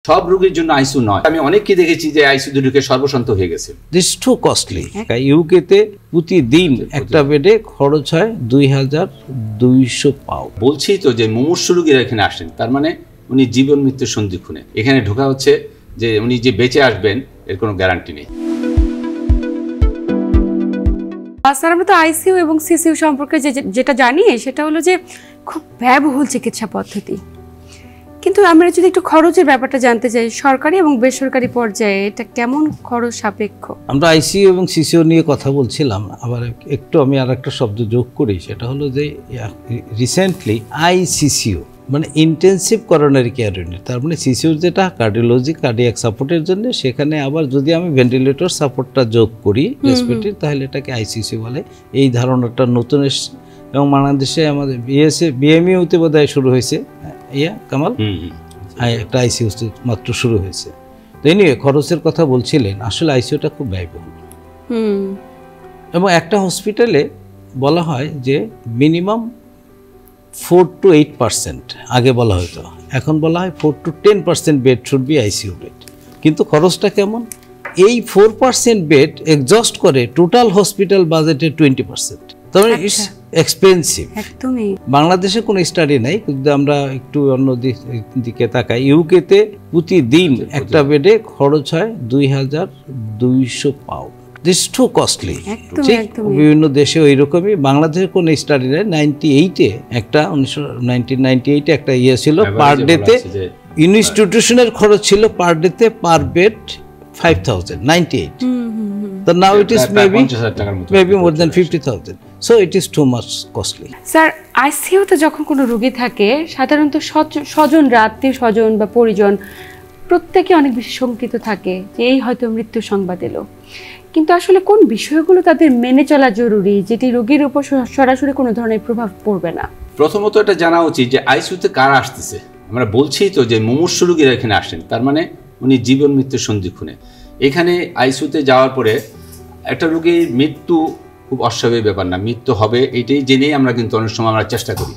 সব রোগীর জন্য আইসিইউ নয়। আমি অনেককে দেখেছি যে আইসিইউ ঢুকে সর্বশান্ত হয়ে গেছে। This two costly. ইউকেতে প্রতিদিন একটা বেডে খরচ হয় 2200 পাউন্ড। বলছি তো যে মুমূর্ষু রোগীরা এখানে আসেন, তার মানে উনি জীবন মৃত্যুর সন্ধিক্ষণে। এখানে ঢোকা হচ্ছে যে উনি যে বেঁচে আসবেন এর কোনো গ্যারান্টি নেই। স্যার, আমরা তো আইসিইউ এবং সিসিইউ সম্পর্কে যেটা জানি সেটা হলো যে খুব ব্যয়বহুল চিকিৎসা পদ্ধতি, কিন্তু আমরা যদি একটু খরচের ব্যাপারটা জানতে চাই, সরকারি এবং বেসরকারি পর্যায়ে এটা কেমন খরচ সাপেক্ষ? আমরা আইসিইউ এবং সিসিইউ নিয়ে কথা বলছিলাম, আবার একটু আমি আর একটা শব্দ যোগ করি, সেটা হলো যে রিসেন্টলি আইসিসিইউ মানে ইন্টেন্সিভ করোনারি কেয়ার ইউনিট, তার মানে সিসিইউ যেটা কার্ডিওলজি কার্ডিয়াক সাপোর্টের জন্য, সেখানে আবার যদি আমি ভেন্টিলেটর সাপোর্টটা যোগ করি রেসপিরেটরি, তাহলে এটাকে আইসিসিইউ বলে। এই ধারণাটা নতুন এসছে এবং বাংলাদেশে আমাদের বিএমইউতে বোধহয় শুরু হয়েছে, কামাল একটা আইসিইউ মাত্র শুরু হয়েছে। তো এই নিয়ে খরচের কথা বলছিলেন, আসলে আইসিইউটা খুব ব্যয়বহুল এবং একটা হসপিটালে বলা হয় যে মিনিমাম 4 to 8%, আগে বলা হতো, এখন বলা হয় 4 to 10% bed should be ICU bed. কিন্তু খরচটা কেমন? এই 4% বেড এক্সস্ট করে টোটাল হসপিটাল বাজেটের 20%। তবে ইটস এক্সপেন্সিভ। বাংলাদেশে কোনো স্টাডি নাই, কিন্তু আমরা একটু অন্য দিকে তাকাই। ইউকেতে প্রতিদিন একটা বেডে খরচ হয় 2200 পাউন্ড। This two costly. বিভিন্ন দেশে ওই রকমই, বাংলাদেশে কোনো স্টাডি নেই। 1998 একটা ইয়ে ছিল, পার ডেতে ইনস্টিটিউশনের খরচ ছিল পার ডেতে পার bed 5000, 98। So now it is maybe more than 50,000. So it is too much costly. Sir, আইসিইউতে যখন কোনো রোগী থাকে, সাধারণত স্বজনরা, আত্মীয় স্বজন বা পরিজন প্রত্যেকে অনেক বেশি শঙ্কিত থাকে যে এই হয়তো মৃত্যুর সংবাদ এলো, কিন্তু আসলে কোন বিষয়গুলো তাদের মেনে চলা জরুরি যেটি রোগীর উপর সরাসরি কোনো ধরনের প্রভাব পড়বে না? প্রথমত এটা জানা উচিত যে আইসিইউতে কারা আসতেছে। আমরা বলছি তো যে মুমূর্ষু রোগীরা এখানে আসেন, তার মানে উনি জীবন মৃত্যুর সন্ধিক্ষণে। এখানে আইসিইউতে যাওয়ার পরে একটা রোগীর মৃত্যু খুব অস্বাভাবিক ব্যাপার না, মৃত্যু হবে এটাই জেনেই আমরা কিন্তু অনেক সময় আমরা চেষ্টা করি।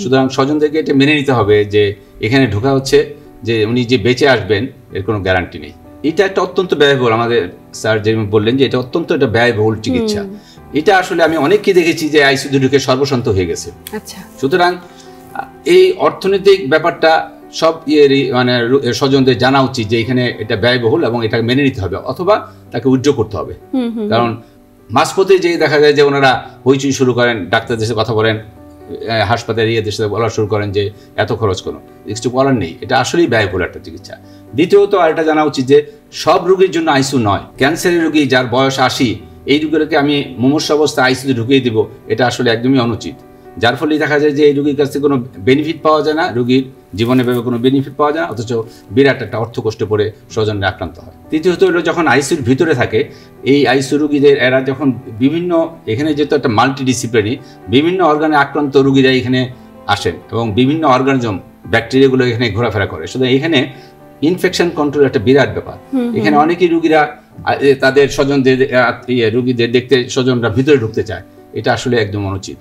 সুতরাং স্বজনদেরকে এটা মেনে নিতে হবে যে এখানে ঢোকা হচ্ছে যে উনি যে বেঁচে আসবেন এর কোনো গ্যারান্টি নেই। এটা একটা অত্যন্ত ব্যয়বহুল, আমাদের স্যার যেমন বললেন যে এটা অত্যন্ত একটা ব্যয়বহুল চিকিৎসা। এটা আসলে আমি অনেককে দেখেছি যে আইসিইউ ঢুকে সর্বশান্ত হয়ে গেছে। সুতরাং এই অর্থনৈতিক ব্যাপারটা সব মানে স্বজনদের জানা উচিত যে এখানে এটা ব্যয়বহুল এবং এটাকে মেনে নিতে হবে, অথবা তাকে উদ্যোগ করতে হবে। কারণ মাঝপথে যে দেখা যায় যে ওনারা হইচই শুরু করেন, ডাক্তারদের সাথে কথা বলেন, হাসপাতালে ইয়েদের সাথে বলা শুরু করেন যে এত খরচ কোনো কিছু বলার নেই। এটা আসলেই ব্যয়বহুল একটা চিকিৎসা। দ্বিতীয়ত আরেকটা জানা উচিত যে সব রোগীর জন্য আইসিইউ নয়। ক্যান্সারের রোগী যার বয়স 80, এই রোগীকে আমি মুমূর্ষু অবস্থায় আইসিইউতে ঢুকিয়ে দিব, এটা আসলে একদমই অনুচিত। যার ফলে দেখা যায় যে এই রোগীর কাছ থেকে কোনো বেনিফিট পাওয়া যায় না, রোগীর জীবনে ভেবে কোনো বেনিফিট পাওয়া যায় না, অথচ বিরাট একটা অর্থ কষ্টে পড়ে স্বজনরা আক্রান্ত হয়। তৃতীয়ত হলো যখন আইসিইউর ভিতরে থাকে, এই আইসিইউ রোগীদের এরা যখন বিভিন্ন, এখানে যেহেতু একটা মাল্টিডিসিপ্লিনারি, বিভিন্ন অর্গানে আক্রান্ত রোগীরা এখানে আসেন এবং বিভিন্ন অর্গানিজম ব্যাকটেরিয়াগুলো এখানে ঘোরাফেরা করে। সুতরাং এখানে ইনফেকশন কন্ট্রোল একটা বিরাট ব্যাপার। এখানে অনেকেই রোগীরা তাদের স্বজনদের রোগীদের দেখতে স্বজনরা ভিতরে ঢুকতে চায়, এটা আসলে একদম অনুচিত।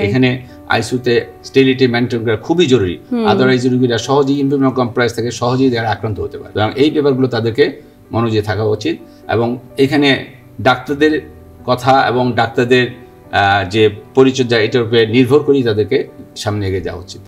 এখানে আইসিইউতে স্টেরিলিটি মেনটেন করা খুবই জরুরি, আদারওয়াইজ রোগীরা সহজেই ইমিউনোকম্প্রোমাইজ থেকে সহজেই তারা আক্রান্ত হতে পারে। এবং এই ব্যাপারগুলো তাদেরকে মনোযোগে থাকা উচিত এবং এখানে ডাক্তারদের কথা এবং ডাক্তারদের যে পরিচর্যা, এটার উপরে নির্ভর করেই তাদেরকে সামনে এগিয়ে যাওয়া উচিত।